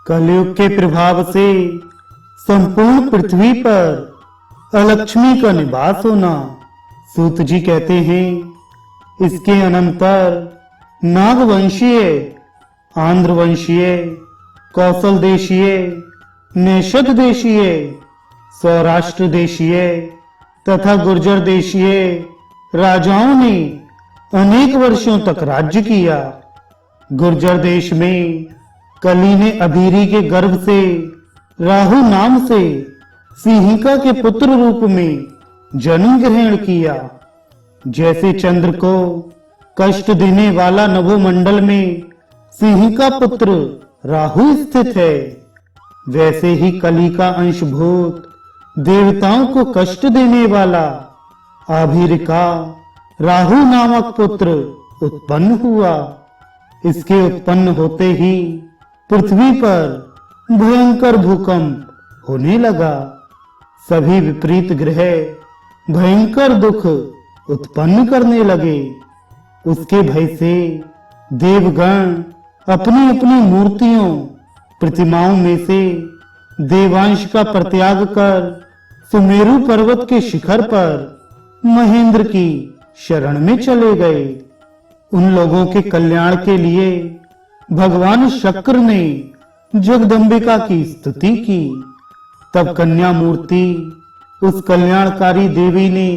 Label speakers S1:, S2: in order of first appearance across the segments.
S1: कलयुग के प्रभाव से संपूर्ण पृथ्वी पर अलक्ष्मी का निवास होना। सूत जी कहते हैं, इसके अनंतर नागवंशीय, आंध्रवंशीय, कौशल देशीय, नेशद देशीय, सौराष्ट्र देशीय तथा गुर्जर देशीय राजाओं ने अनेक वर्षों तक राज्य किया। गुर्जर देश में कली ने अभीरी के गर्भ से राहु नाम से सिंहिका के पुत्र रूप में जन्म ग्रहण किया। जैसे चंद्र को कष्ट देने वाला नभोमंडल में सिंहिका पुत्र राहु स्थित है, वैसे ही कली का अंशभूत देवताओं को कष्ट देने वाला आभीर का राहु नामक पुत्र उत्पन्न हुआ। इसके उत्पन्न होते ही पृथ्वी पर भयंकर भूकंप होने लगा। सभी विपरीत ग्रह भयंकर दुख उत्पन्न करने लगे। उसके भय से देवगण अपनी अपनी मूर्तियों प्रतिमाओं में से देवांश का परित्याग कर सुमेरु पर्वत के शिखर पर महेंद्र की शरण में चले गए। उन लोगों के कल्याण के लिए भगवान शक्र ने जगदम्बिका की स्तुति की। तब कन्या मूर्ति उस कल्याणकारी देवी ने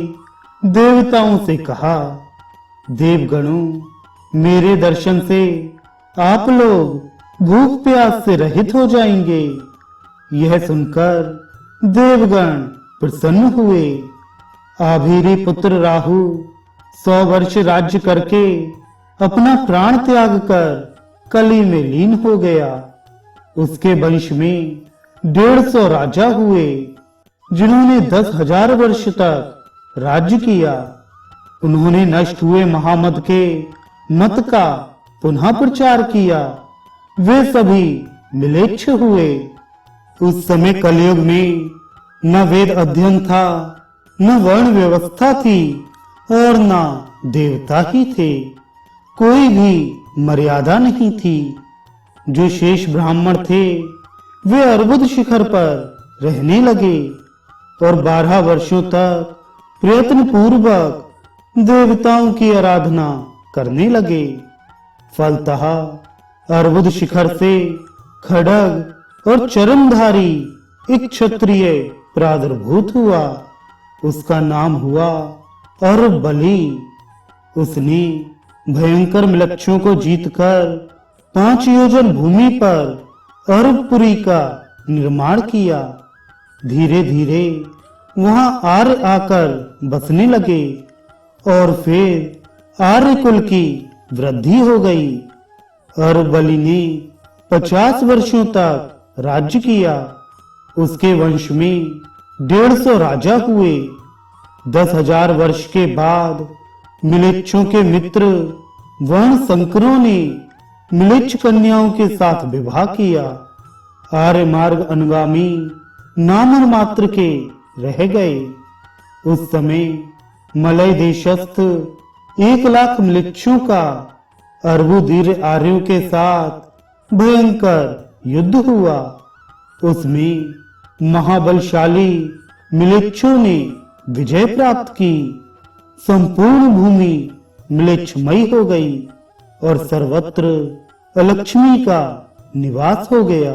S1: देवताओं से कहा, देवगणों, मेरे दर्शन से आप लोग भूख प्यास से रहित हो जाएंगे। यह सुनकर देवगण प्रसन्न हुए। आभीरी पुत्र राहु 100 वर्ष राज्य करके अपना प्राण त्याग कर कली में लीन हो गया। उसके वंश में 150 राजा हुए, जिन्होंने 10,000 वर्ष तक राज्य किया। उन्होंने नष्ट हुए महामत के मत का पुनः प्रचार किया। वे सभी मिलेच्छ हुए। उस समय कलयुग में न वेद अध्ययन था, न वर्ण व्यवस्था थी और न देवता ही थे। कोई भी मर्यादा नहीं थी। जो शेष ब्राह्मण थे वे अर्बुद शिखर पर रहने लगे और 12 वर्षों तक प्रयत्न पूर्वक देवताओं की आराधना करने लगे। फलतः अर्बुद शिखर से खड्ग और चरमधारी एक क्षत्रिय प्रादुर्भूत हुआ। उसका नाम हुआ अरबली। उसने भयंकर मृक्षों को जीतकर 5 योजन भूमि पर अरबपुरी का निर्माण किया। धीरे धीरे वहां आर्य आकर बसने लगे और फिर आर्य कुल की वृद्धि हो गई। अरबली ने 50 वर्षों तक राज्य किया। उसके वंश में 150 राजा हुए। 10,000 वर्ष के बाद मिलेच्छों के मित्र वर्ण संकरों ने मिलेच्छ कन्याओं के साथ विवाह किया। आर्य मार्ग अनुगामी नाम मात्र के रह गए। उस समय मलय देशस्थ 1 लाख मिलेच्छों का अर्बुदीर आर्यों के साथ भयंकर युद्ध हुआ। उसमें महाबलशाली मिलेच्छों ने विजय प्राप्त की। संपूर्ण भूमि मिलेच्छमयी हो गई और सर्वत्र अलक्ष्मी का निवास हो गया।